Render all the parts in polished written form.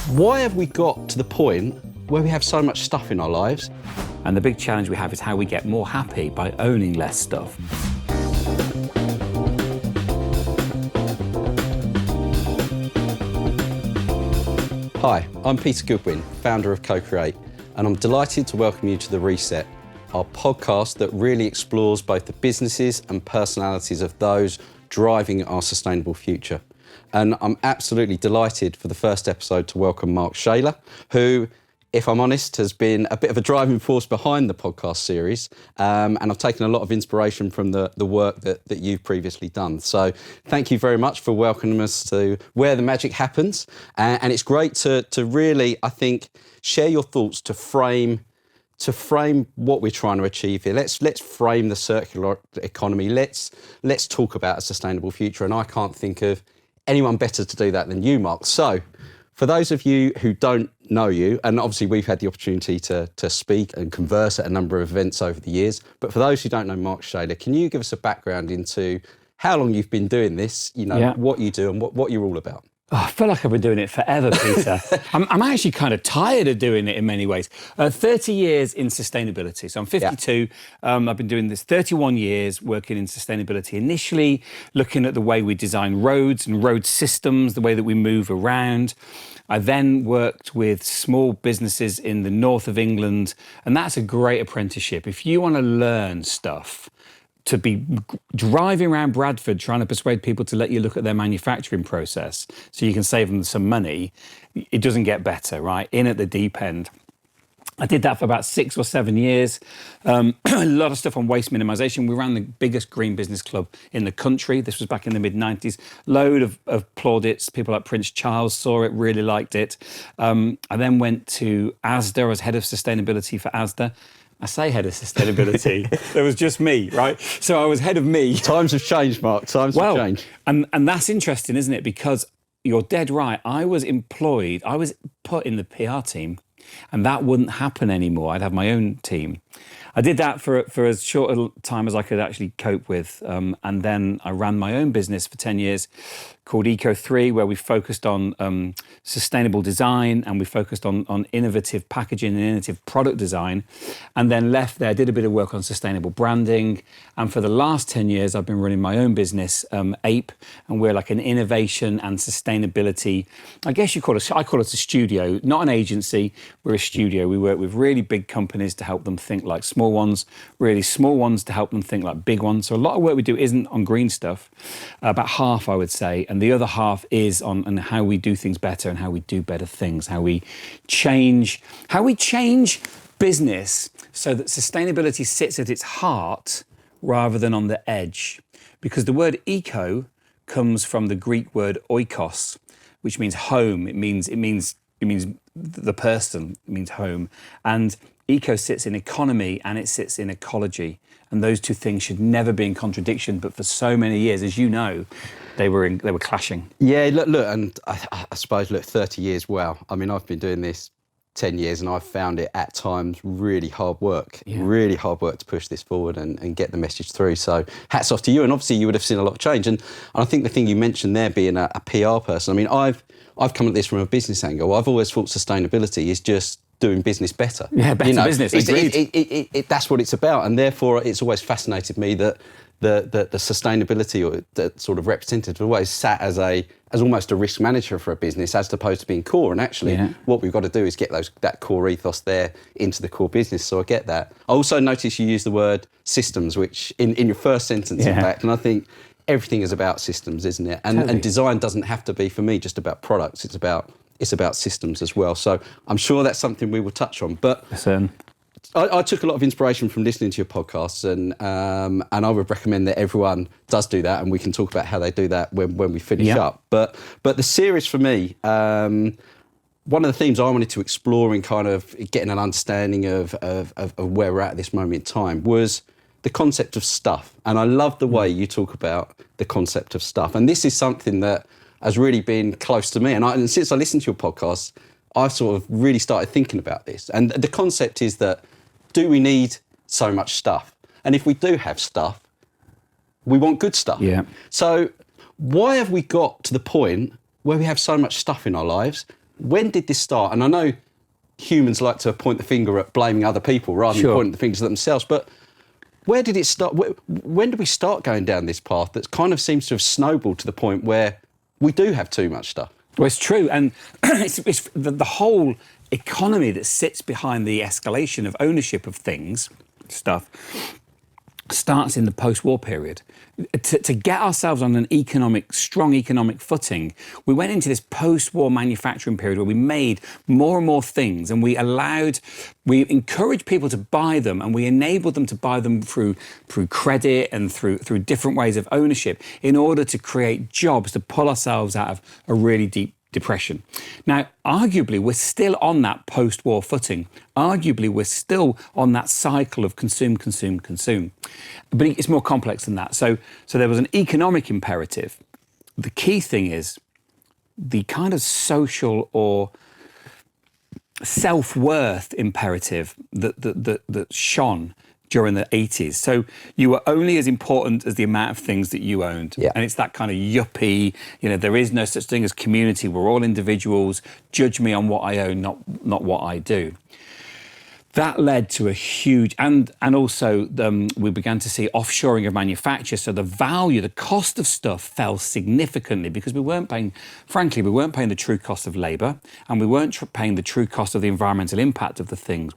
Why have we got to the point where we have so much stuff in our lives? And the big challenge we have is how we get more happy by owning less stuff. Hi, I'm Peter Goodwin, founder of Co-Create, and I'm delighted to welcome you to The Reset, our podcast that really explores both the businesses and personalities of those driving our sustainable future. And I'm absolutely delighted for the first episode to welcome Mark Shayler, who, if I'm honest, has been a bit of a driving force behind the podcast series. And I've taken a lot of inspiration from the work that you've previously done. So thank you very much for welcoming us to where the magic happens. And it's great to really, I think, share your thoughts to frame what we're trying to achieve here. Let's frame the circular economy. Let's talk about a sustainable future. And I can't think of anyone better to do that than you, Mark. So for those of you who don't know you, and obviously we've had the opportunity to speak and converse at a number of events over the years, but for those who don't know Mark Shayler, can you give us a background into how long you've been doing this, what you do and what you're all about? Oh, I feel like I've been doing it forever, Peter. I'm actually kind of tired of doing it in many ways. 30 years in sustainability. So I'm 52. Yeah. I've been doing this 31 years working in sustainability. Initially looking at the way we design roads and road systems, the way that we move around. I then worked with small businesses in the north of England, and that's a great apprenticeship. If you want to learn stuff, to be driving around Bradford trying to persuade people to let you look at their manufacturing process so you can save them some money, it doesn't get better, right? In at the deep end. I did that for about 6 or 7 years. A lot of stuff on waste minimisation. We ran the biggest green business club in the country. This was back in the mid-90s. Load of plaudits. People like Prince Charles saw it, really liked it. I then went to Asda. I was head of sustainability for Asda. I say head of sustainability. There was just me, right? So I was head of me. Times have changed, Mark. Times have changed. And that's interesting, isn't it? Because you're dead right. I was employed. I was put in the PR team, and that wouldn't happen anymore. I'd have my own team. I did that for as short a time as I could actually cope with. And then I ran my own business for 10 years called Eco3, where we focused on sustainable design and we focused on innovative packaging and innovative product design, and then left there, did a bit of work on sustainable branding. And for the last 10 years, I've been running my own business, Ape, and we're like an innovation and sustainability, I guess I call it a studio, not an agency, we're a studio. We work with really big companies to help them think like small ones, really small ones to help them think like big ones. So a lot of work we do isn't on green stuff, about half I would say, and the other half is on how we do things better and how we do better things, how we change business so that sustainability sits at its heart rather than on the edge. Because the word eco comes from the Greek word oikos, which means home. It means the person, it means home. And eco sits in economy and it sits in ecology. And those two things should never be in contradiction. But for so many years, as you know, they were clashing. Yeah, look, and I suppose, 30 years, wow. I mean, I've been doing this 10 years and I've found it at times really hard work to push this forward and get the message through. So hats off to you. And obviously you would have seen a lot of change. And I think the thing you mentioned there being a PR person, I mean, I've come at this from a business angle. I've always thought sustainability is just doing business better. Yeah, better business. That's what it's about. And therefore it's always fascinated me that the sustainability or the sort of representative always sat as almost a risk manager for a business as opposed to being core. And actually what we've got to do is get that core ethos there into the core business. So I get that. I also noticed you use the word systems, which in your first sentence, in fact, and I think everything is about systems, isn't it? And, totally. And design doesn't have to be, for me, just about products. It's about systems as well. So I'm sure that's something we will touch on. But listen, I took a lot of inspiration from listening to your podcasts, and I would recommend that everyone does do that, and we can talk about how they do that when we finish up. But the series for me, one of the themes I wanted to explore in kind of getting an understanding of where we're at this moment in time was the concept of stuff. And I love the way you talk about the concept of stuff. And this is something that has really been close to me. And since I listened to your podcast, I've sort of really started thinking about this. And the concept is that, do we need so much stuff? And if we do have stuff, we want good stuff. Yeah. So why have we got to the point where we have so much stuff in our lives when did this start? And I know humans like to point the finger at blaming other people rather than pointing the fingers at themselves, but where did it start? When did we start going down this path that kind of seems to have snowballed to the point where we do have too much stuff? Well, it's true. And it's the whole economy that sits behind the escalation of ownership of stuff, starts in the post-war period. To get ourselves on an strong economic footing, we went into this post-war manufacturing period where we made more and more things, and we encouraged people to buy them, and we enabled them to buy them through credit and through different ways of ownership in order to create jobs to pull ourselves out of a really deep depression. Now, arguably, we're still on that post-war footing. Arguably, we're still on that cycle of consume. But it's more complex than that. So there was an economic imperative. The key thing is the kind of social or self-worth imperative that shone during the 80s. So you were only as important as the amount of things that you owned. Yeah. And it's that kind of yuppie, there is no such thing as community. We're all individuals. Judge me on what I own, not what I do. That led to a huge, and also we began to see offshoring of manufacture. So the cost of stuff fell significantly because we weren't paying the true cost of labour, and we weren't paying the true cost of the environmental impact of the things.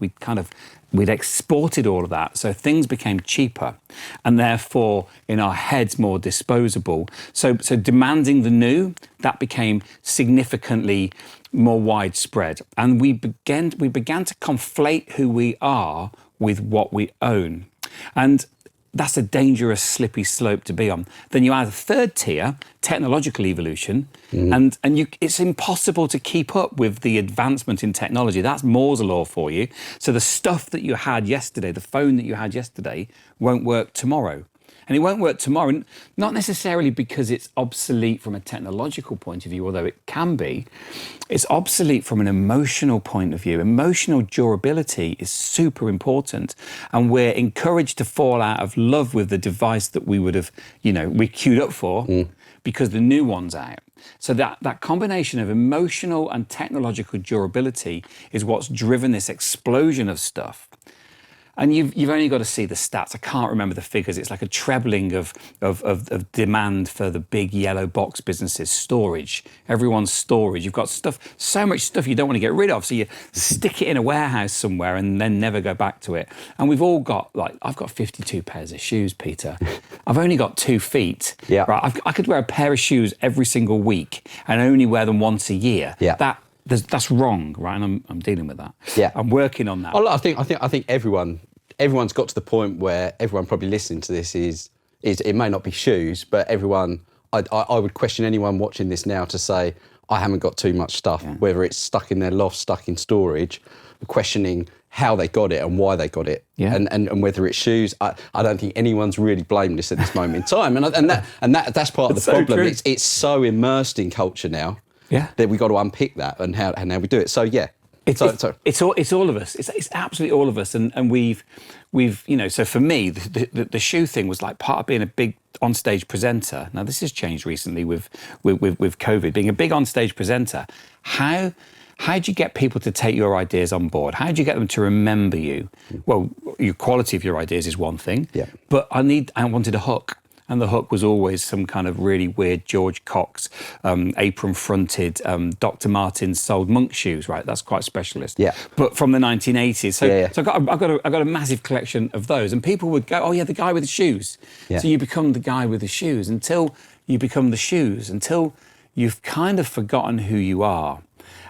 We'd exported all of that. So things became cheaper and therefore in our heads more disposable. So demanding the new, that became significantly more widespread. And we began to conflate who we are with what we own. And that's a dangerous, slippy slope to be on. Then you add a third tier, technological evolution, and it's impossible to keep up with the advancement in technology. That's Moore's law for you. So the stuff that you had yesterday, the phone that you had yesterday, won't work tomorrow. And it won't work tomorrow, not necessarily because it's obsolete from a technological point of view, although it can be. It's obsolete from an emotional point of view. Emotional durability is super important. And we're encouraged to fall out of love with the device that we would have, we queued up for because the new one's out. So that combination of emotional and technological durability is what's driven this explosion of stuff. And you've only got to see the stats. I can't remember the figures. It's like a trebling of demand for the big yellow box businesses. Storage, everyone's storage. You've got so much stuff you don't want to get rid of. So you stick it in a warehouse somewhere and then never go back to it. And we've all got, I've got 52 pairs of shoes, Peter. I've only got 2 feet. Yeah. Right? I could wear a pair of shoes every single week and only wear them once a year. Yeah. That's wrong, right? And I'm dealing with that. Yeah. I'm working on that. Well, I think everyone's got to the point where everyone probably listening to this is it may not be shoes, but everyone, I would question anyone watching this now to say, I haven't got too much stuff, whether it's stuck in their loft, stuck in storage, questioning how they got it and why they got it, and whether it's shoes. I don't think anyone's really blameless at this moment in time, and that's part of the problem. True. It's so immersed in culture now. Yeah. That we've got to unpick that and how we do it. So yeah. It's all of us. It's absolutely all of us. And we've so for me, the shoe thing was like part of being a big onstage presenter. Now this has changed recently with COVID, being a big onstage presenter. How do you get people to take your ideas on board? How do you get them to remember you? Well, your quality of your ideas is one thing. Yeah. But I wanted a hook. And the hook was always some kind of really weird George Cox, apron-fronted, Dr. Martens sold monk shoes, right? That's quite specialist. Yeah. But from the 1980s. So, So I've got a massive collection of those. And people would go, oh, yeah, the guy with the shoes. Yeah. So you become the guy with the shoes until you become the shoes, until you've kind of forgotten who you are.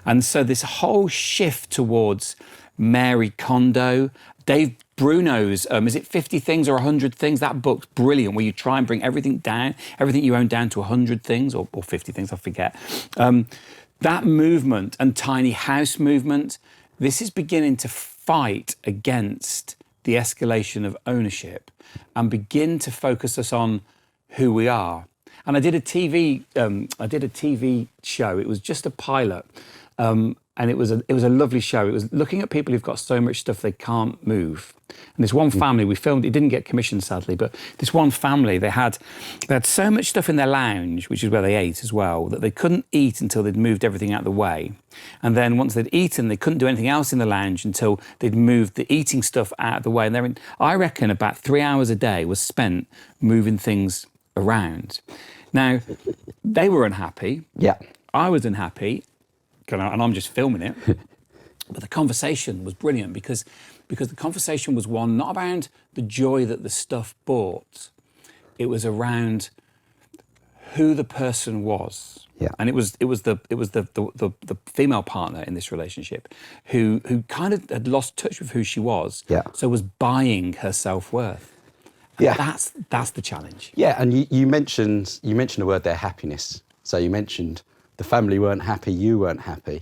And so this whole shift towards Mary Kondo, Dave Bruno's, is it 50 Things or 100 Things? That book's brilliant, where you try and bring everything you own down to 100 things or 50 things, I forget. That movement and tiny house movement, this is beginning to fight against the escalation of ownership and begin to focus us on who we are. And I did a TV show. It was just a pilot. And it was a lovely show. It was looking at people who've got so much stuff they can't move. And this one family, we filmed, it didn't get commissioned sadly, but this one family, they had so much stuff in their lounge, which is where they ate as well, that they couldn't eat until they'd moved everything out of the way. And then once they'd eaten, they couldn't do anything else in the lounge until they'd moved the eating stuff out of the way. And I reckon about 3 hours a day was spent moving things around. Now, they were unhappy. Yeah. I was unhappy, and I'm just filming it. But the conversation was brilliant because the conversation was one not around the joy that the stuff brought. It was around who the person was. Yeah. And it was the female partner in this relationship who kind of had lost touch with who she was. Yeah. So was buying her self-worth. Yeah. That's the challenge. Yeah, and you mentioned the word there, happiness. So you mentioned the family weren't happy, you weren't happy.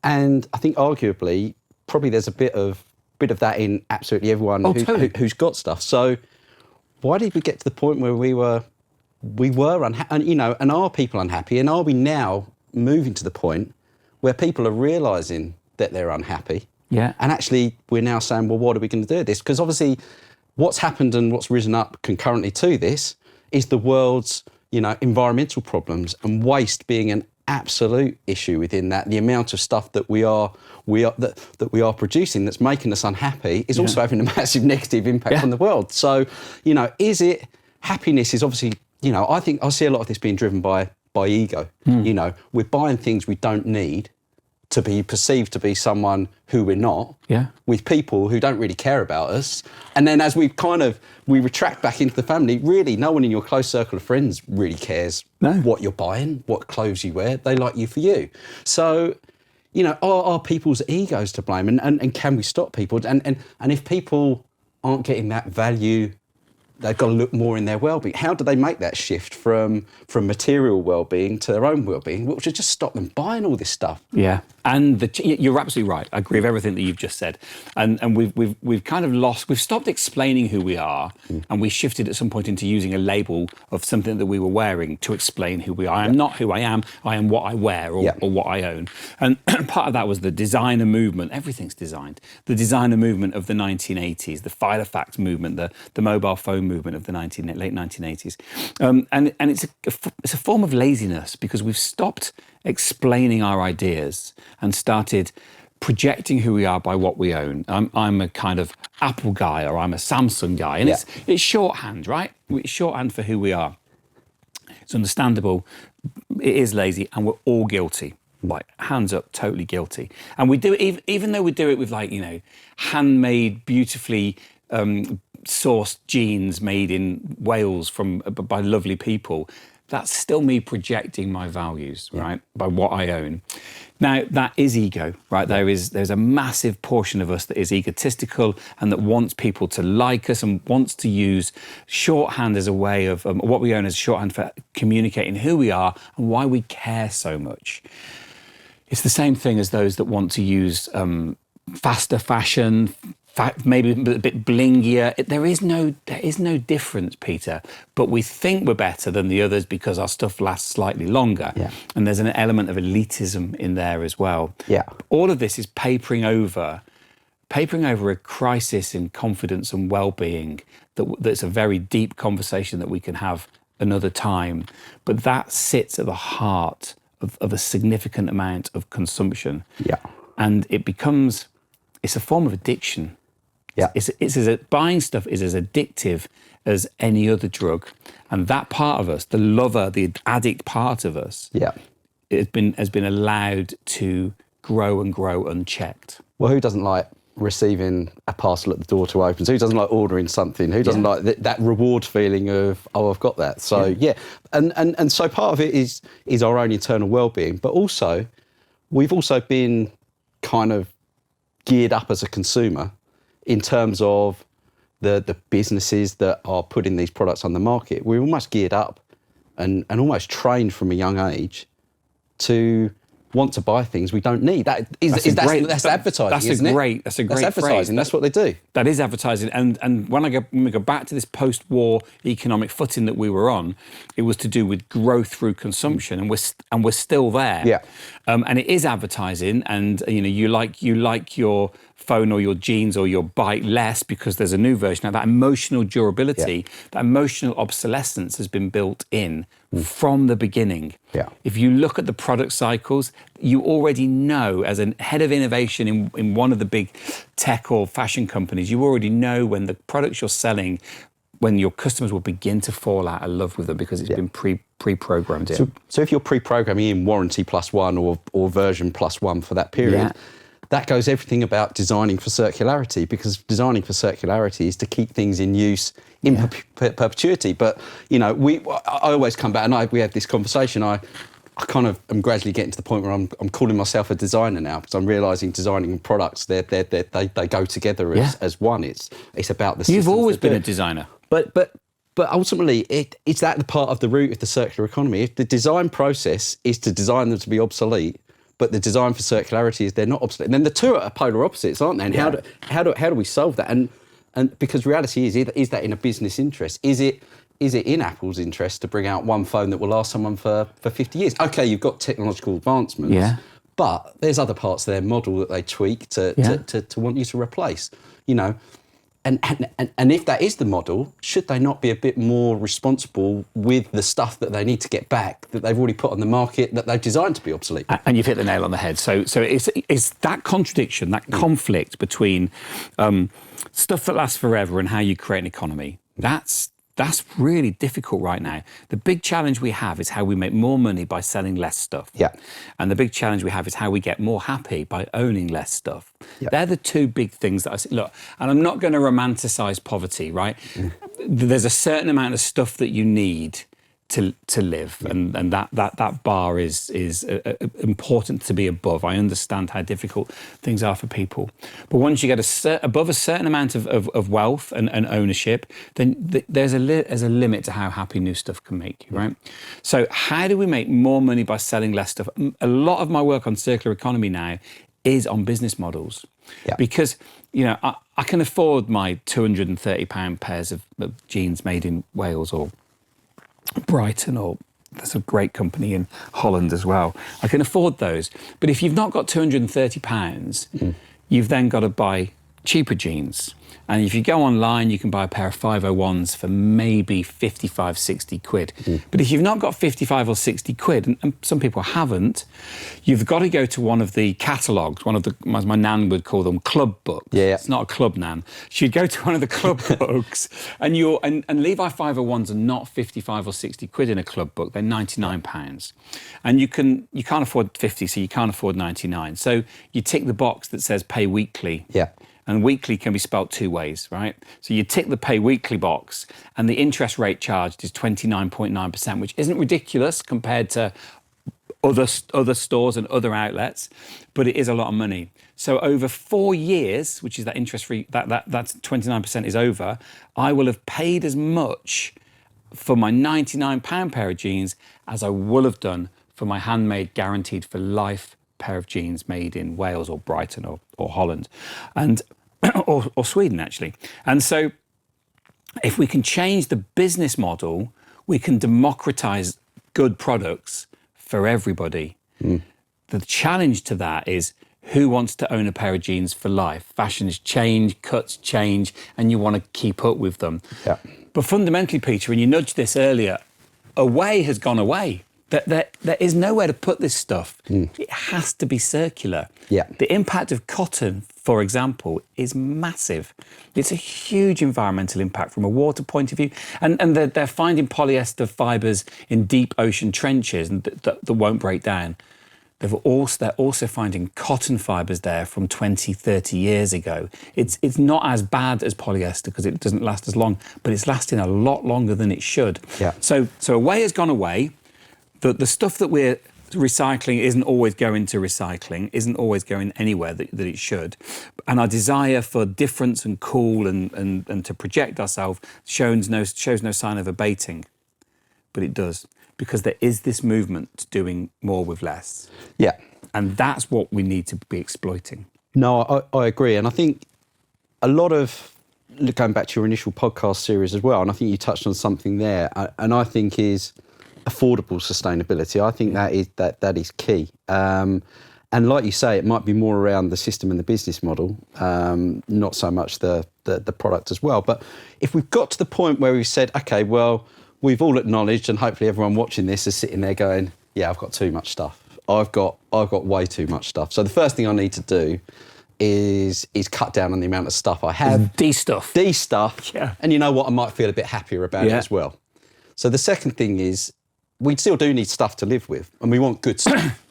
And I think arguably, probably there's a bit of that in absolutely everyone who's got stuff. So why did we get to the point where we were unhappy? And, and are people unhappy? And are we now moving to the point where people are realising that they're unhappy? Yeah. And actually, we're now saying, well, what are we going to do with this? Because obviously, what's happened and what's risen up concurrently to this is the world's, environmental problems and waste being an absolute issue within that. The amount of stuff that we are producing that's making us unhappy is also having a massive negative impact on the world. So, is it happiness is obviously, I think I see a lot of this being driven by ego. We're buying things we don't need to be perceived to be someone who we're not, with people who don't really care about us. And then as we retract back into the family, really no one in your close circle of friends really cares what you're buying, what clothes you wear. They like you for you. So, are people's egos to blame? And can we stop people? And if people aren't getting that value, they've got to look more in their well-being. How do they make that shift from material well-being to their own well-being, which would just stop them buying all this stuff? Yeah, and you're absolutely right. I agree with everything that you've just said. And we've kind of we've stopped explaining who we are, and we shifted at some point into using a label of something that we were wearing to explain who we are. I am not who I am what I wear or what I own. And part of that was the designer movement. Everything's designed. The designer movement of the 1980s, the Filofax movement, the mobile phone movement of the late 1980s. And it's a form of laziness because we've stopped explaining our ideas and started projecting who we are by what we own. I'm a kind of Apple guy or I'm a Samsung guy. And it's shorthand, right? It's shorthand for who we are. It's understandable. It is lazy and we're all guilty. Like, hands up, totally guilty. And we do it, even though we do it with handmade, beautifully sourced jeans made in Wales by lovely people, that's still me projecting my values, right, by what I own. Now, that is ego, right? There's a massive portion of us that is egotistical and that wants people to like us and wants to use shorthand as a way of what we own as shorthand for communicating who we are and why we care so much. It's the same thing as those that want to use faster fashion, maybe a bit blingier. There is no difference, Peter, but we think we're better than the others because our stuff lasts slightly longer. Yeah. And there's an element of elitism in there as well. Yeah. All of this is papering over a crisis in confidence and well-being that's a very deep conversation that we can have another time. But that sits at the heart of a significant amount of consumption. Yeah. And it's a form of addiction. Yeah. Buying stuff is as addictive as any other drug. And that part of us, the lover, the addict part of us, has been allowed to grow and grow unchecked. Well, who doesn't like receiving a parcel at the door to open? So who doesn't like ordering something? Who doesn't like that reward feeling of, oh, I've got that? So, And so part of it is our own internal well-being, but also we've also been kind of geared up as a consumer in terms of the businesses that are putting these products on the market. We're almost geared up and almost trained from a young age to want to buy things we don't need. That's advertising, isn't it? That's a great That's advertising. phrase. That's what they do. That is advertising. And when we go back to this post-war economic footing that we were on, it was to do with growth through consumption, and we're still there. Yeah. And it is advertising, and you like your phone or your jeans or your bike less because there's a new version. Now, that emotional durability, that emotional obsolescence has been built in from the beginning. Yeah. If you look at the product cycles, you already know, as a head of innovation in one of the big tech or fashion companies, you already know when the products you're selling, when your customers will begin to fall out of love with them because it's been pre-programmed in. So if you're pre-programming in warranty +1 or version +1 for that period, that goes everything about designing for circularity, because designing for circularity is to keep things in use in perpetuity. But, I always come back, and we had this conversation, I kind of am gradually getting to the point where I'm calling myself a designer now, because I'm realising designing products, they go together as one. It's about the You've always been a designer. But ultimately, it's at the part of the root of the circular economy. If the design process is to design them to be obsolete, but the design for circularity is they're not obsolete, and then the two are polar opposites, aren't they? And how do we solve that? And because reality is that in a business interest? Is it in Apple's interest to bring out one phone that will last someone for 50 years? Okay, you've got technological advancements, but there's other parts of their model that they tweak to want you to replace, And if that is the model, should they not be a bit more responsible with the stuff that they need to get back, that they've already put on the market, that they've designed to be obsolete? And you've hit the nail on the head. So it's that contradiction, that conflict between stuff that lasts forever and how you create an economy. That's really difficult right now. The big challenge we have is how we make more money by selling less stuff. Yeah. And the big challenge we have is how we get more happy by owning less stuff. Yeah. They're the two big things that I see. Look, and I'm not going to romanticize poverty, right? There's a certain amount of stuff that you need to live, and that bar is important to be above. I understand how difficult things are for people, but once you get above a certain amount of wealth and ownership, then there's a limit to how happy new stuff can make you, right? So how do we make more money by selling less stuff? A lot of my work on circular economy now is on business models, because I can afford my £230 pairs of jeans made in Wales or Brighton, or there's a great company in Holland as well. I can afford those. But if you've not got £230, you've then got to buy cheaper jeans. And if you go online, you can buy a pair of 501s for maybe 55, 60 quid. But if you've not got 55 or 60 quid, and some people haven't, you've got to go to one of the catalogues, as my nan would call them, club books. Yeah. It's not a club nan. She'd go to one of the club books, and Levi 501s are not 55 or 60 quid in a club book. They're £99. And you can't afford 50, so you can't afford 99. So you tick the box that says pay weekly. Yeah. And weekly can be spelt two ways, right? So you tick the pay weekly box, and the interest rate charged is 29.9%, which isn't ridiculous compared to other stores and other outlets, but it is a lot of money. So over 4 years, which is that interest free, that's 29% is over, I will have paid as much for my £99 pair of jeans as I will have done for my handmade, guaranteed for life pair of jeans made in Wales or Brighton or Holland, and or Sweden, actually. And so if we can change the business model, we can democratize good products for everybody. The challenge to that is, who wants to own a pair of jeans for life? Fashions change, cuts change, and you want to keep up with them. Yeah. But fundamentally, Peter, and you nudged this earlier, away has gone away. There is nowhere to put this stuff. It has to be circular. Yeah. The impact of cotton, for example, is massive. It's a huge environmental impact from a water point of view. And they're finding polyester fibres in deep ocean trenches that won't break down. They're also finding cotton fibres there from 20, 30 years ago. It's not as bad as polyester because it doesn't last as long, but it's lasting a lot longer than it should. Yeah. So away has gone away. The stuff that we're recycling isn't always going to recycling, isn't always going anywhere that it should. And our desire for difference and cool and to project ourselves shows no sign of abating. But it does, because there is this movement to doing more with less. Yeah. And that's what we need to be exploiting. No, I agree. And I think a lot of, going back to your initial podcast series as well, and I think you touched on something there, and I think is affordable sustainability. I think that is key. And like you say, it might be more around the system and the business model, not so much the product as well. But if we've got to the point where we've said, okay, well, we've all acknowledged, and hopefully everyone watching this is sitting there going, yeah, I've got too much stuff. I've got way too much stuff. So the first thing I need to do is cut down on the amount of stuff I have. De-stuff. Yeah. And you know what? I might feel a bit happier about it as well. So the second thing is, we still do need stuff to live with, and we want good stuff.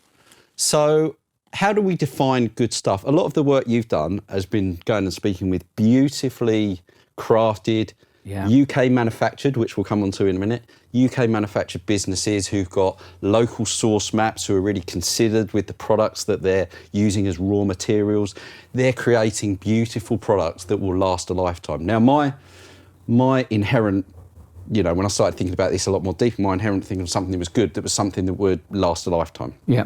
So how do we define good stuff? A lot of the work you've done has been going and speaking with beautifully crafted, UK manufactured, which we'll come on to in a minute, UK manufactured businesses who've got local source maps, who are really considered with the products that they're using as raw materials. They're creating beautiful products that will last a lifetime. Now, my inherent, when I started thinking about this a lot more deeply, my inherent thinking of something that was good, that was something that would last a lifetime. Yeah.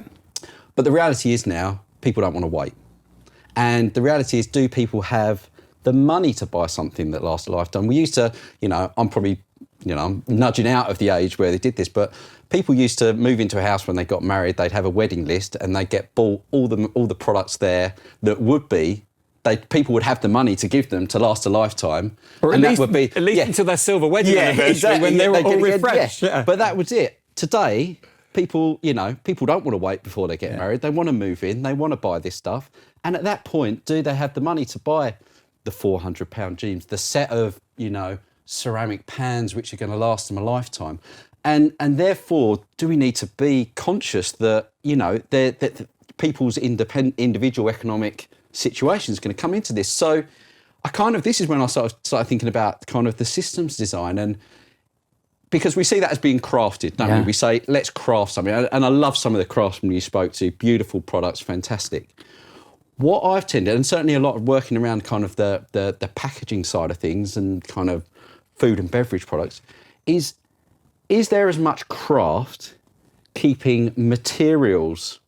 But the reality is now, people don't want to wait. And the reality is, do people have the money to buy something that lasts a lifetime? We used to, I'm probably, I'm nudging out of the age where they did this, but people used to move into a house when they got married, they'd have a wedding list and they'd get bought all the products there that would be, people would have the money to give them to last a lifetime. Or at least until their silver wedding anniversary, exactly, when they were all refreshed. Yeah. But that was it. Today, people don't want to wait before they get married. They want to move in. They want to buy this stuff. And at that point, do they have the money to buy the £400 jeans, the set of, ceramic pans which are going to last them a lifetime? And therefore, do we need to be conscious that, that people's individual economic situation is going to come into this? So this is when I started thinking about kind of the systems design, and because we see that as being crafted, don't we? We say, let's craft something. And I love some of the craftsmen you spoke to, beautiful products, fantastic. What I've tended, and certainly a lot of working around kind of the packaging side of things and kind of food and beverage products, is there as much craft keeping materials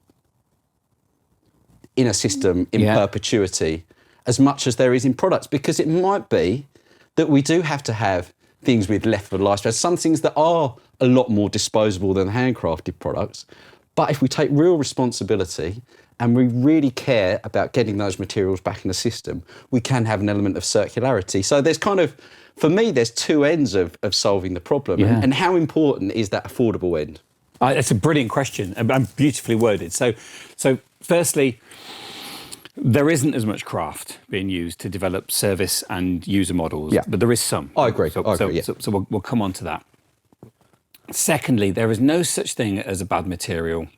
in a system in perpetuity as much as there is in products? Because it might be that we do have to have things with left of a lifespan, some things that are a lot more disposable than handcrafted products. But if we take real responsibility and we really care about getting those materials back in the system, we can have an element of circularity. So there's kind of, for me, there's two ends of solving the problem. Yeah. And how important is that affordable end? It's a brilliant question and beautifully worded. So firstly, there isn't as much craft being used to develop service and user models, but there is some. I agree. So we'll come on to that. Secondly, there is no such thing as a bad material.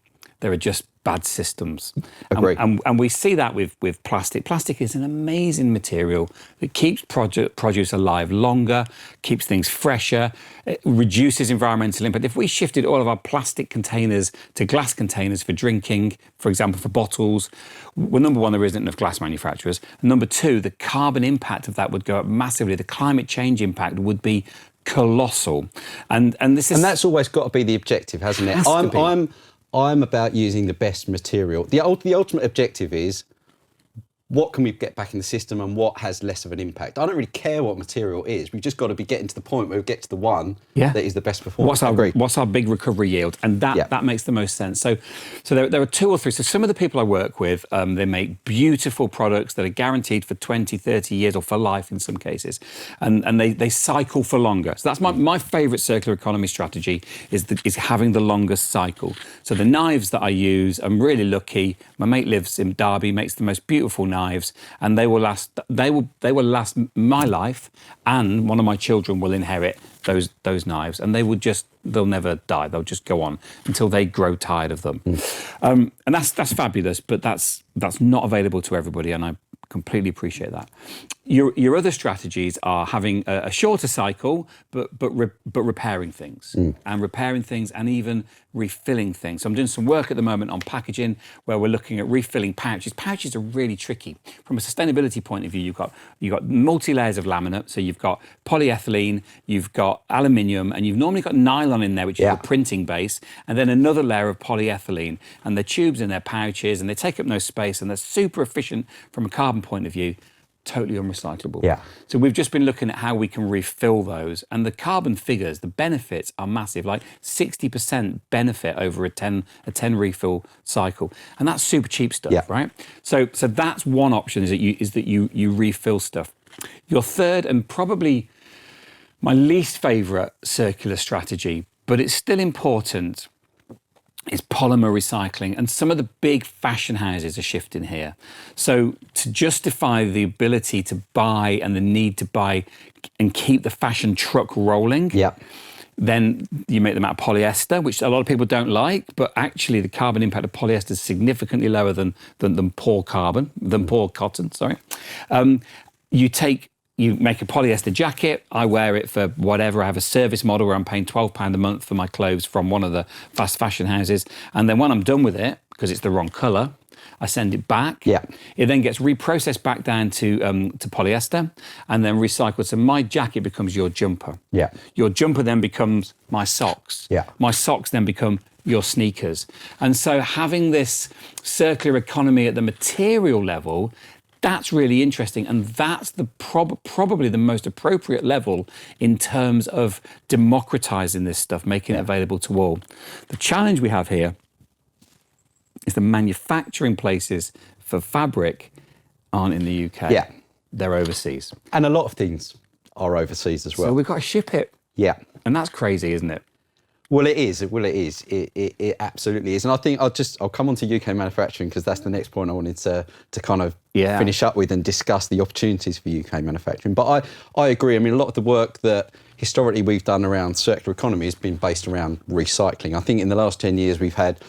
There are just bad systems. Agree. And we see that with plastic. Plastic is an amazing material that keeps produce alive longer, keeps things fresher, it reduces environmental impact. If we shifted all of our plastic containers to glass containers for drinking, for example, for bottles, well, number one, there isn't enough glass manufacturers. And number two, the carbon impact of that would go up massively. The climate change impact would be colossal. And that's always got to be the objective, hasn't it? I'm about using the best material. The ultimate objective is, what can we get back in the system and what has less of an impact? I don't really care what material it is. We've just got to be getting to the point where we get to the one that is the best performance. What's our big recovery yield? And that makes the most sense. So there are two or three. So some of the people I work with, they make beautiful products that are guaranteed for 20, 30 years or for life in some cases. And they cycle for longer. So that's my favourite circular economy strategy is having the longest cycle. So the knives that I use, I'm really lucky. My mate lives in Derby, makes the most beautiful knives, and they will last my life, and one of my children will inherit those knives, and they'll never die. They'll just go on until they grow tired of them. And that's fabulous, but that's not available to everybody, and I completely appreciate that. Your other strategies are having a shorter cycle, but repairing things and even refilling things. So I'm doing some work at the moment on packaging where we're looking at refilling pouches. Pouches are really tricky from a sustainability point of view. You've got multi layers of laminate, so you've got polyethylene, you've got got aluminium, and you've normally got nylon in there, which is your printing base, and then another layer of polyethylene. And the tubes in their pouches, and they take up no space, and they're super efficient from a carbon point of view. Totally unrecyclable. Yeah. So we've just been looking at how we can refill those, and the carbon figures, the benefits are massive, like 60% benefit over a 10 refill cycle, and that's super cheap stuff, right? So that's one option, is that you refill stuff. Your third, and probably my least favorite circular strategy, but it's still important, is polymer recycling. And some of the big fashion houses are shifting here. So to justify the ability to buy and the need to buy and keep the fashion truck rolling, then you make them out of polyester, which a lot of people don't like, but actually the carbon impact of polyester is significantly lower than poor cotton, You make a polyester jacket. I wear it for whatever. I have a service model where I'm paying £12 a month for my clothes from one of the fast fashion houses. And then when I'm done with it, because it's the wrong colour, I send it back. It then gets reprocessed back down to polyester and then recycled. So my jacket becomes your jumper. Your jumper then becomes my socks. My socks then become your sneakers. And so having this circular economy at the material level, that's really interesting, and that's the probably the most appropriate level in terms of democratizing this stuff, making it available to all. The challenge we have here is the manufacturing places for fabric aren't in the UK. They're overseas. And a lot of things are overseas as well. So we've got to ship it. And that's crazy, isn't it? Well, it is. It absolutely is. And I think I'll come on to UK manufacturing, because that's the next point I wanted to kind of finish up with and discuss the opportunities for UK manufacturing. But I agree. I mean, a lot of the work that historically we've done around circular economy has been based around recycling. I think in the last 10 years we've had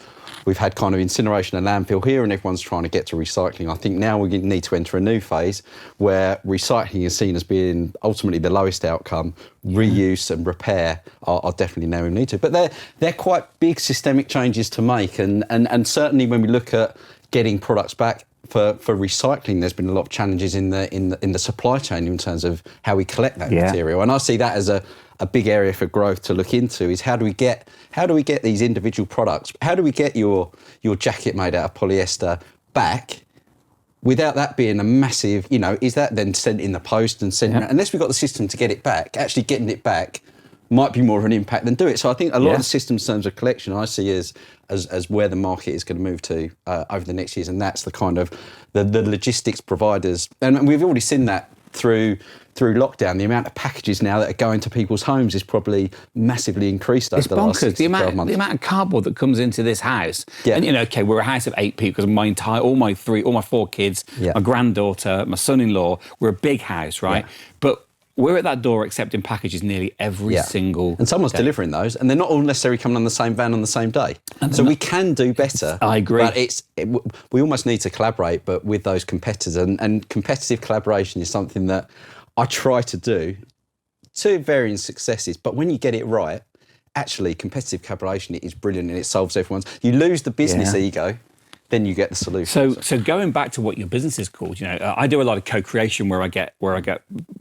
kind of incineration and landfill here, and everyone's trying to get to recycling. I think now we need to enter a new phase where recycling is seen as being ultimately the lowest outcome. Reuse and repair are definitely now we need to. But they're quite big systemic changes to make, and certainly when we look at getting products back for recycling, there's been a lot of challenges in the supply chain in terms of how we collect that material. And I see that as a big area for growth to look into, is how do we get these individual products, how do we get your jacket made out of polyester back without that being a massive, is that then sent in the post and sent unless we've got the system to get it back, actually getting it back might be more of an impact than do it. So I think a lot of the systems in terms of collection I see as where the market is going to move to over the next years, and that's the kind of the logistics providers, and we've already seen that through lockdown. The amount of packages now that are going to people's homes is probably massively increased over the last 6 to 12 months. The amount of cardboard that comes into this house. And we're a house of 8 people because all my 4 kids, my granddaughter, my son-in-law, we're a big house, right? But we're at that door accepting packages nearly every single And someone's day. delivering those, and they're not all necessarily coming on the same van on the same day. So we can do better. I agree. But we almost need to collaborate, but with those competitors. And competitive collaboration is something that I try to do to varying successes. But when you get it right, actually competitive collaboration is brilliant, and it solves everyone's. You lose the business ego, then you get the solution. So going back to what your business is called, I do a lot of co-creation where I get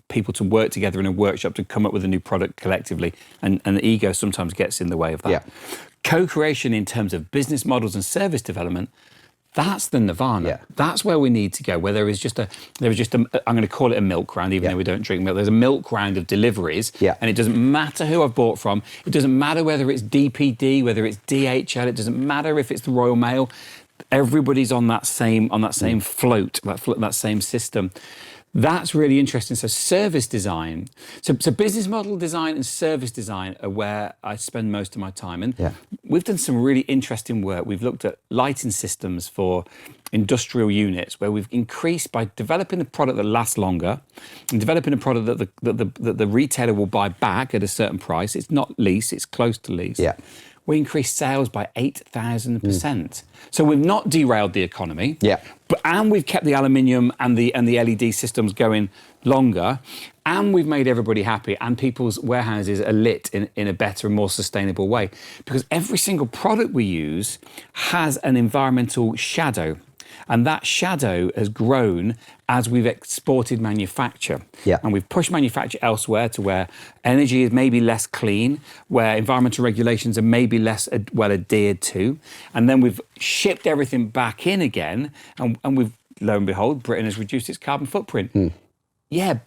people to work together in a workshop to come up with a new product collectively, and the ego sometimes gets in the way of that. Co-creation in terms of business models and service development, that's the nirvana. That's where we need to go. Where there is just a I'm going to call it a milk round, even though we don't drink milk. There's a milk round of deliveries, and it doesn't matter who I've bought from. It doesn't matter whether it's DPD, whether it's DHL. It doesn't matter if it's the Royal Mail. Everybody's on that same float, that same system. That's really interesting. So service design, so business model design and service design are where I spend most of my time. And we've done some really interesting work. We've looked at lighting systems for industrial units, where we've increased by developing a product that lasts longer and developing a product that the retailer will buy back at a certain price. It's not lease, it's close to lease. We increased sales by 8,000%. So we've not derailed the economy, and we've kept the aluminium and the LED systems going longer, and we've made everybody happy, and people's warehouses are lit in a better and more sustainable way. Because every single product we use has an environmental shadow. And that shadow has grown as we've exported manufacture. Yeah. And we've pushed manufacture elsewhere to where energy is maybe less clean, where environmental regulations are maybe less well adhered to. And then we've shipped everything back in again. And we've, lo and behold, Britain has reduced its carbon footprint. Yeah,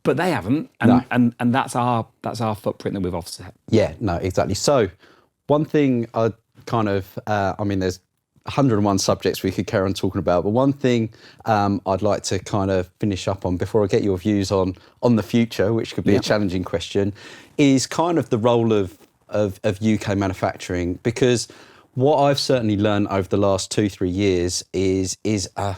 but they haven't. And that's our footprint that we've offset. Yeah, no, exactly. So one thing I kind of, there's 101 subjects we could carry on talking about, but one thing I'd like to kind of finish up on before I get your views on the future, which could be a challenging question, is kind of the role of UK manufacturing, because what I've certainly learned over the last 2-3 years is a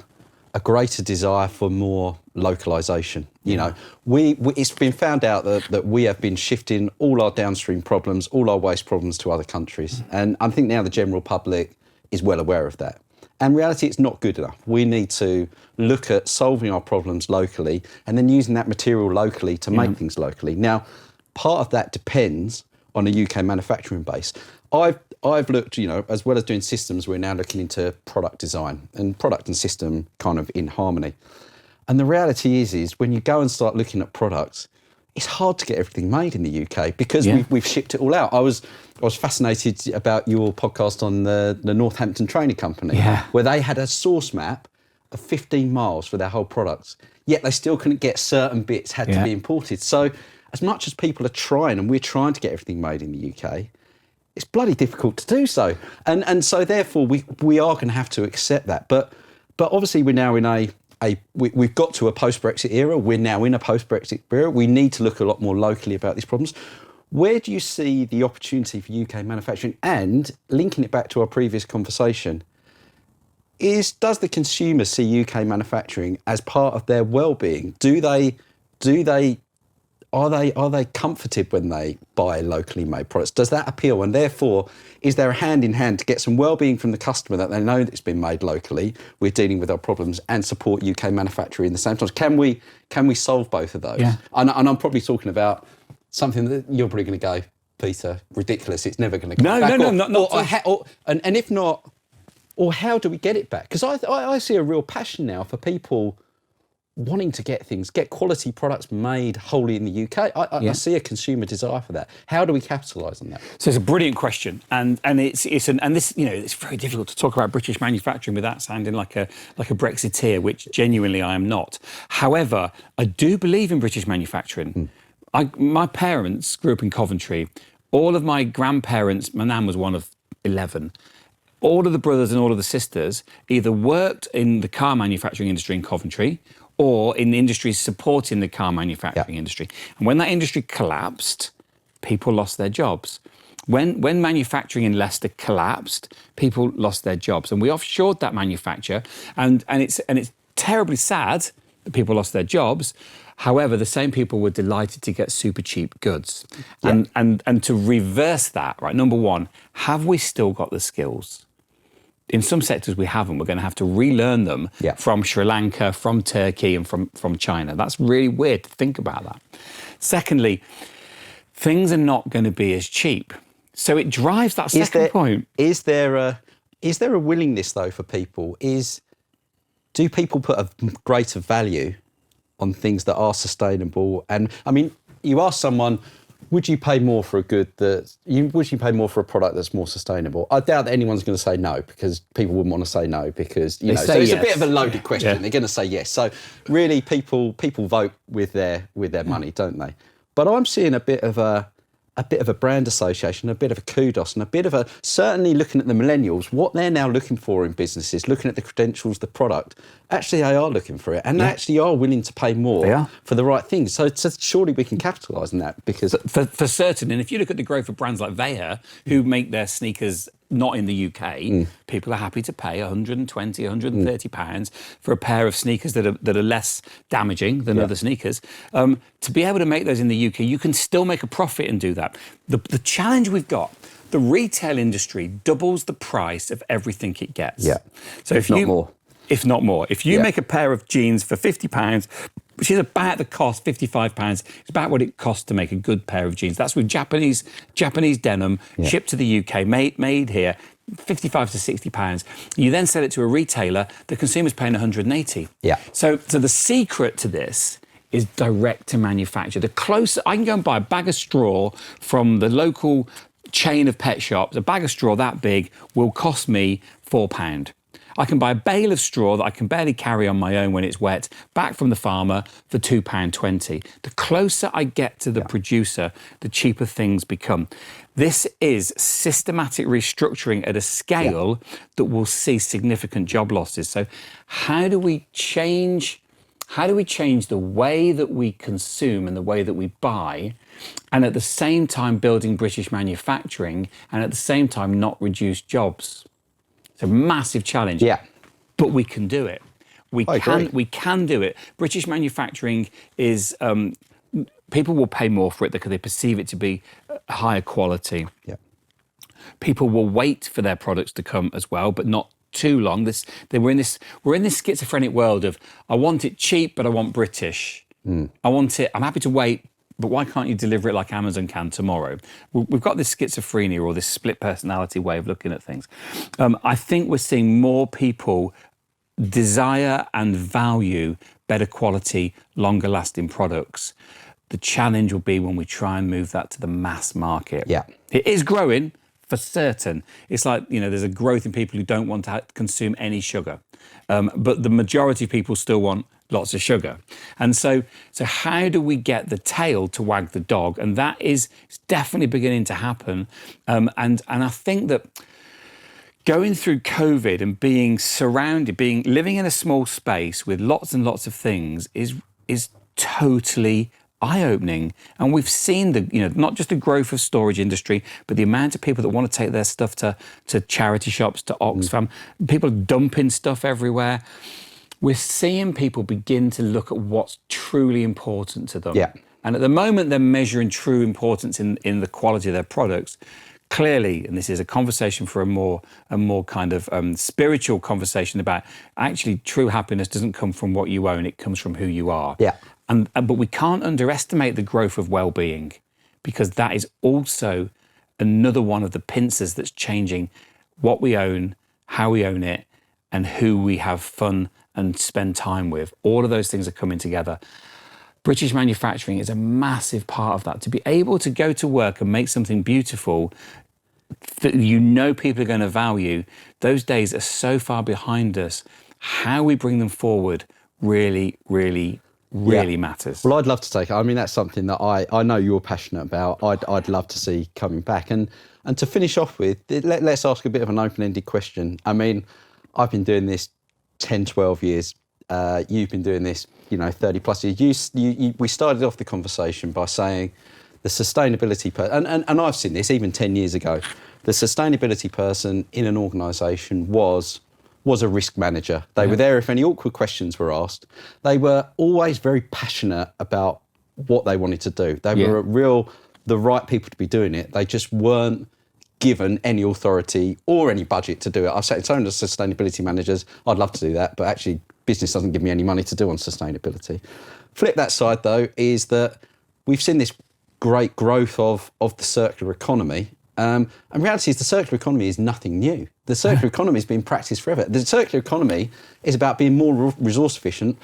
greater desire for more localization. You know, it's been found out that we have been shifting all our downstream problems, all our waste problems to other countries. And I think now the general public is well aware of that. And in reality, it's not good enough. We need to look at solving our problems locally and then using that material locally to make things locally. Now, part of that depends on a UK manufacturing base. I've looked, you know, as well as doing systems, we're now looking into product design and product and system kind of in harmony. And the reality is when you go and start looking at products, it's hard to get everything made in the UK because we've shipped it all out. I was fascinated about your podcast on the Northampton Training Company, where they had a source map of 15 miles for their whole products, yet they still couldn't get certain bits, had to be imported. So as much as people are trying, and we're trying to get everything made in the UK, it's bloody difficult to do so. And so therefore we are going to have to accept that. But obviously we're now in we've got to a post-Brexit era. We're now in a post-Brexit era. We need to look a lot more locally about these problems. Where do you see the opportunity for UK manufacturing? And linking it back to our previous conversation, does the consumer see UK manufacturing as part of their well-being? Are they comforted when they buy locally made products? Does that appeal? And therefore, is there a hand in hand to get some well-being from the customer that they know that it's been made locally, we're dealing with our problems, and support UK manufacturing in the same time? Can we solve both of those? Yeah. And I'm probably talking about something that you're probably going to go, Peter, ridiculous. It's never going to come back. No. And if not, or how do we get it back? Because I see a real passion now for people wanting to get quality products made wholly in the UK. I see a consumer desire for that. How do we capitalise on that? So it's a brilliant question, and this, you know, it's very difficult to talk about British manufacturing without sounding like a Brexiteer, which genuinely I am not. However, I do believe in British manufacturing. My parents grew up in Coventry. All of my grandparents, my nan was one of 11. All of the brothers and all of the sisters either worked in the car manufacturing industry in Coventry or in the industries supporting the car manufacturing industry. And when that industry collapsed, people lost their jobs. When manufacturing in Leicester collapsed, people lost their jobs. And we offshored that manufacture, and it's terribly sad that people lost their jobs. However, the same people were delighted to get super cheap goods. And to reverse that, right, number one, have we still got the skills? In some sectors we haven't. We're going to have to relearn them from Sri Lanka, from Turkey, and from China. That's really weird to think about that. Secondly, things are not going to be as cheap. So it drives that second point. Is there a willingness, though, for people? Do people put a greater value on things that are sustainable? And, I mean, you ask someone, would you pay more for would you pay more for a product that's more sustainable? I doubt that anyone's going to say no, because people wouldn't want to say no, because, you know, so it's a bit of a loaded question. They're going to say yes. So really people vote with their money, don't they? But I'm seeing a bit of a brand association, a bit of a kudos, and a bit of certainly looking at the millennials, what they're now looking for in businesses, looking at the credentials, the product, actually they are looking for it, and they actually are willing to pay more for the right things. So surely we can capitalise on that, because for certain. And if you look at the growth of brands like Veja, who make their sneakers not in the UK, people are happy to pay 120, 130 pounds for a pair of sneakers that are less damaging than other sneakers. To be able to make those in the UK, you can still make a profit and do that. The challenge we've got, the retail industry doubles the price of everything it gets. Yeah. So if not more. If you make a pair of jeans for £50, which is about the cost, £55. It's about what it costs to make a good pair of jeans. That's with Japanese denim, shipped to the UK, made here, 55 to £60. You then sell it to a retailer, the consumer's paying 180. Yeah. So the secret to this is direct to manufacture. The closer I can go and buy a bag of straw from the local chain of pet shops, a bag of straw that big will cost me £4. I can buy a bale of straw that I can barely carry on my own when it's wet, back from the farmer for £2.20. The closer I get to the producer, the cheaper things become. This is systematic restructuring at a scale that will see significant job losses. So how do we change the way that we consume and the way that we buy, and at the same time building British manufacturing, and at the same time not reduce jobs? It's a massive challenge. Yeah. But we can do it. We can do it. British manufacturing is, people will pay more for it because they perceive it to be higher quality. Yeah. People will wait for their products to come as well, but not too long. We're in this schizophrenic world of, I want it cheap, but I want British. I want it, I'm happy to wait, but why can't you deliver it like Amazon can tomorrow? We've got this schizophrenia or this split personality way of looking at things. I think we're seeing more people desire and value better quality, longer lasting products. The challenge will be when we try and move that to the mass market. Yeah. It is growing for certain. It's like, there's a growth in people who don't want to consume any sugar. But the majority of people still want lots of sugar. And so how do we get the tail to wag the dog? And that is definitely beginning to happen. And I think that going through COVID and living in a small space with lots and lots of things is totally eye-opening. And we've seen not just the growth of storage industry, but the amount of people that want to take their stuff to charity shops, to Oxfam. People are dumping stuff everywhere. We're seeing people begin to look at what's truly important to them. Yeah. And at the moment, they're measuring true importance in the quality of their products. Clearly, and this is a conversation for a more kind of spiritual conversation about, actually true happiness doesn't come from what you own, it comes from who you are. Yeah. But we can't underestimate the growth of well-being, because that is also another one of the pincers that's changing what we own, how we own it, and who we have fun and spend time with. All of those things are coming together. British manufacturing is a massive part of that. To be able to go to work and make something beautiful that people are going to value, those days are so far behind us. How we bring them forward really, really, really matters. Well, I'd love to take it. I mean, that's something that I know you're passionate about. I'd love to see coming back. And to finish off with, let's ask a bit of an open-ended question. I mean, I've been doing this 10, 12 years. You've been doing this, 30 plus years. We started off the conversation by saying the sustainability person, and I've seen this even 10 years ago, the sustainability person in an organisation was a risk manager. They were there if any awkward questions were asked. They were always very passionate about what they wanted to do. They were the right people to be doing it. They just weren't given any authority or any budget to do it. I've said, so many sustainability managers, I'd love to do that, but actually business doesn't give me any money to do on sustainability. Flip that side though, is that we've seen this great growth of the circular economy. And reality is the circular economy is nothing new. The circular economy has been practiced forever. The circular economy is about being more resource efficient,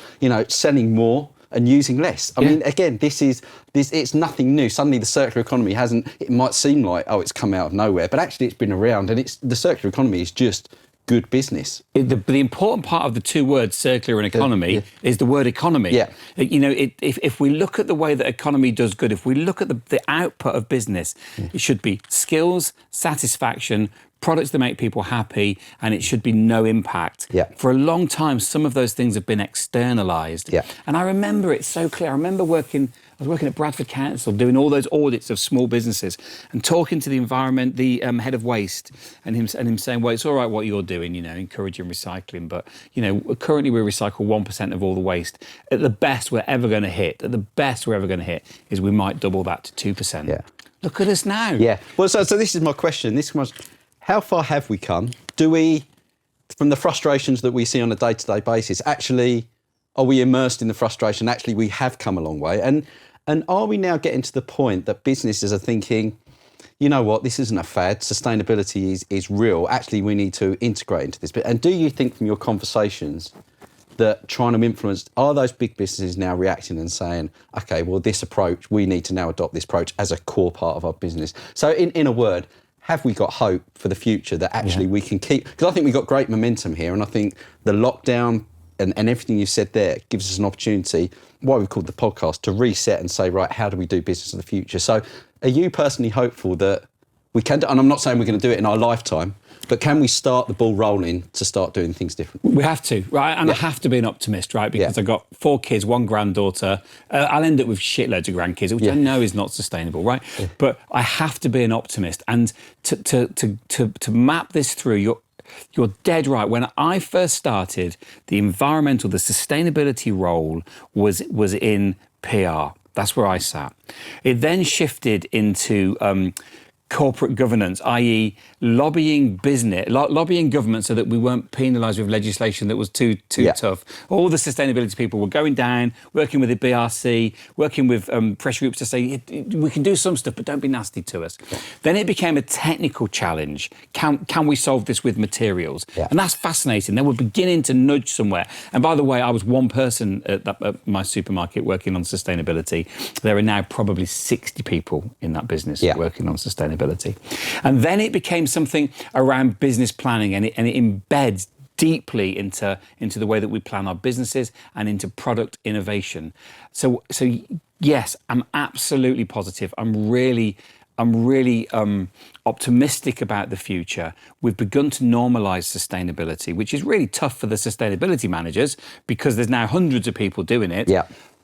selling more and using less. I mean, again, it's nothing new. Suddenly the circular economy it might seem like, it's come out of nowhere, but actually it's been around, and the circular economy is just good business. The important part of the two words circular and economy is the word economy. Yeah. If we look at the way that economy does good, if we look at the output of business, it should be skills, satisfaction, products that make people happy, and it should be no impact. Yeah. For a long time, some of those things have been externalised. Yeah. And I remember it so clear. I remember I was working at Bradford Council, doing all those audits of small businesses and talking to the head of waste, and him saying, well, it's all right what you're doing, encouraging recycling, but, currently we recycle 1% of all the waste. At the best we're ever going to hit is we might double that to 2%. Yeah. Look at us now. Yeah. Well, so this is my question. How far have we come? Do we, from the frustrations that we see on a day-to-day basis, actually Are we immersed in the frustration? Actually, we have come a long way. And are we now getting to the point that businesses are thinking, you know what, this isn't a fad, sustainability is real. Actually, we need to integrate into this. And do you think from your conversations that trying to influence, are those big businesses now reacting and saying, okay, well, this approach, we need to now adopt this approach as a core part of our business? So in a word, have we got hope for the future that actually we can keep, because I think we've got great momentum here, and I think the lockdown and everything you said there gives us an opportunity, why we've called the podcast, to reset and say, right, how do we do business in the future? So are you personally hopeful that we can, and I'm not saying we're going to do it in our lifetime, but can we start the ball rolling to start doing things differently? We have to, right? And I have to be an optimist, right? Because I've got 4 kids, 1 granddaughter. I'll end up with shitloads of grandkids, which I know is not sustainable, right? But I have to be an optimist. And to map this through, you're dead right. When I first started, the sustainability role was in PR. That's where I sat. It then shifted into corporate governance, i.e. lobbying government so that we weren't penalised with legislation that was too tough. All the sustainability people were going down, working with the BRC, working with pressure groups to say, we can do some stuff, but don't be nasty to us. Then it became a technical challenge. Can we solve this with materials? And that's fascinating. Then we're beginning to nudge somewhere. And by the way, I was one person at my supermarket working on sustainability. There are now probably 60 people in that business working on sustainability. And then it became something around business planning, and it embeds deeply into the way that we plan our businesses and into product innovation. So yes, I'm absolutely positive. I'm really optimistic about the future. We've begun to normalise sustainability, which is really tough for the sustainability managers because there's now hundreds of people doing it.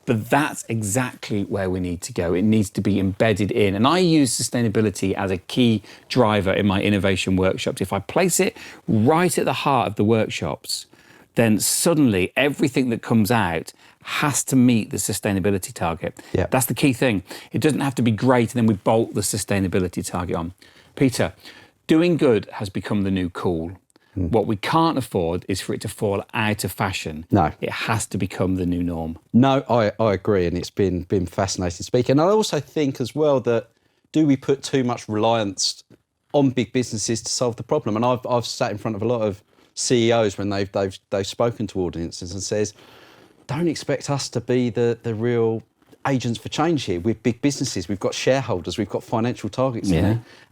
But that's exactly where we need to go. It needs to be embedded in. And I use sustainability as a key driver in my innovation workshops. If I place it right at the heart of the workshops, then suddenly everything that comes out has to meet the sustainability target. That's the key thing. It doesn't have to be great and then we bolt the sustainability target on. Peter, doing good has become the new cool. What we can't afford is for it to fall out of fashion. No. It has to become the new norm. No, I agree, and it's been fascinating speaking. And I also think as well that, do we put too much reliance on big businesses to solve the problem? And I've sat in front of a lot of CEOs when they've spoken to audiences and says, don't expect us to be the real agents for change here. We're big businesses, we've got shareholders, we've got financial targets.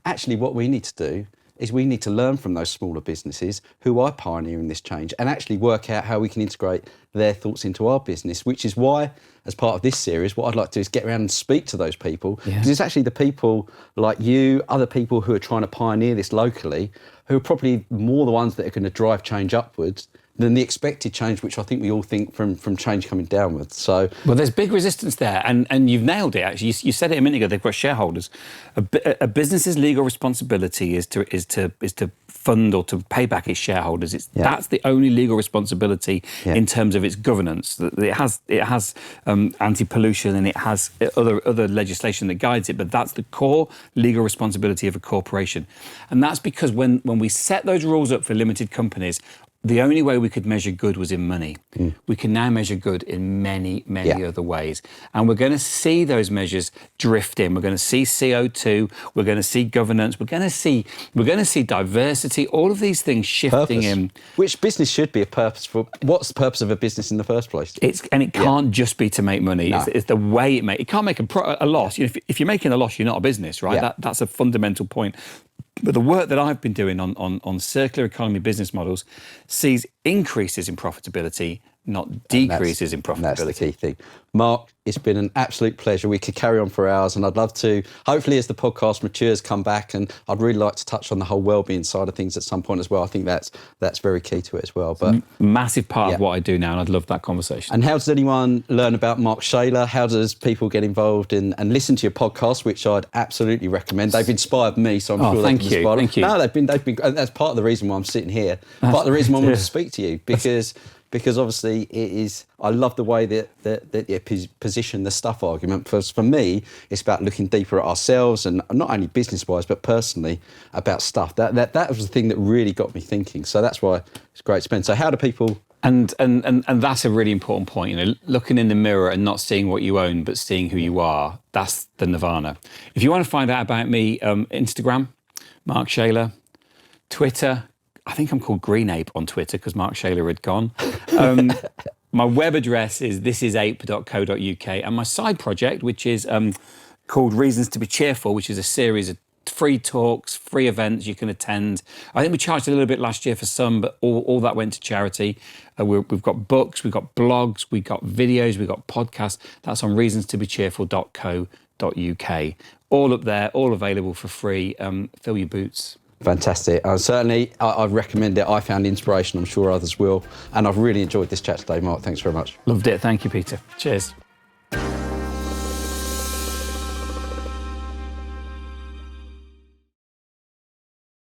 Actually, what we need to do is we need to learn from those smaller businesses who are pioneering this change and actually work out how we can integrate their thoughts into our business, which is why, as part of this series, what I'd like to do is get around and speak to those people, because it's actually the people like you, other people who are trying to pioneer this locally, who are probably more the ones that are going to drive change upwards than the expected change, which I think we all think from change coming downwards. So, well, there's big resistance there, and you've nailed it. Actually, you said it a minute ago. They've got shareholders. A business's legal responsibility is to fund or to pay back its shareholders. That's the only legal responsibility in terms of its governance. It has anti-pollution and it has other legislation that guides it, but that's the core legal responsibility of a corporation, and that's because when we set those rules up for limited companies, the only way we could measure good was in money. We can now measure good in many other ways. And we're going to see those measures drift in. We're going to see CO2, we're going to see governance, we're going to see diversity, all of these things shifting in. Which business should be a purposeful, what's the purpose of a business in the first place? It can't just be to make money. No. It's the way it can't make a loss. You know, if you're making a loss, you're not a business, right? That's a fundamental point. But the work that I've been doing on circular economy business models sees increases in profitability, not decreases in profitability. That's the key thing. Mark, it's been an absolute pleasure. We could carry on for hours, and I'd love to, hopefully as the podcast matures, come back, and I'd really like to touch on the whole wellbeing side of things at some point as well. I think that's very key to it as well. But massive part of what I do now, and I'd love that conversation. And how does anyone learn about Mark Shayler? How does people get involved and listen to your podcast, which I'd absolutely recommend? They've inspired me, so I'm sure they can inspire them. Thank you. No, they've been. That's part of the reason why I'm sitting here. Part of the reason why I wanted to speak to you, because obviously it is, I love the way that you position the stuff argument. For me, it's about looking deeper at ourselves, and not only business-wise, but personally about stuff. That was the thing that really got me thinking. So that's why it's great to spend. So how do people And that's a really important point. You know, looking in the mirror and not seeing what you own, but seeing who you are. That's the nirvana. If you want to find out about me, Instagram, Mark Shayler, Twitter. I think I'm called Green Ape on Twitter because Mark Shayler had gone. My web address is thisisape.co.uk, and my side project, which is called Reasons to be Cheerful, which is a series of free talks, free events you can attend. I think we charged a little bit last year for some, but all that went to charity. We've got books, we've got blogs, we've got videos, we've got podcasts. That's on reasonstobecheerful.co.uk. All up there, all available for free. Fill your boots. Fantastic. Certainly, I'd recommend it. I found inspiration. I'm sure others will. And I've really enjoyed this chat today, Mark. Thanks very much. Loved it. Thank you, Peter. Cheers.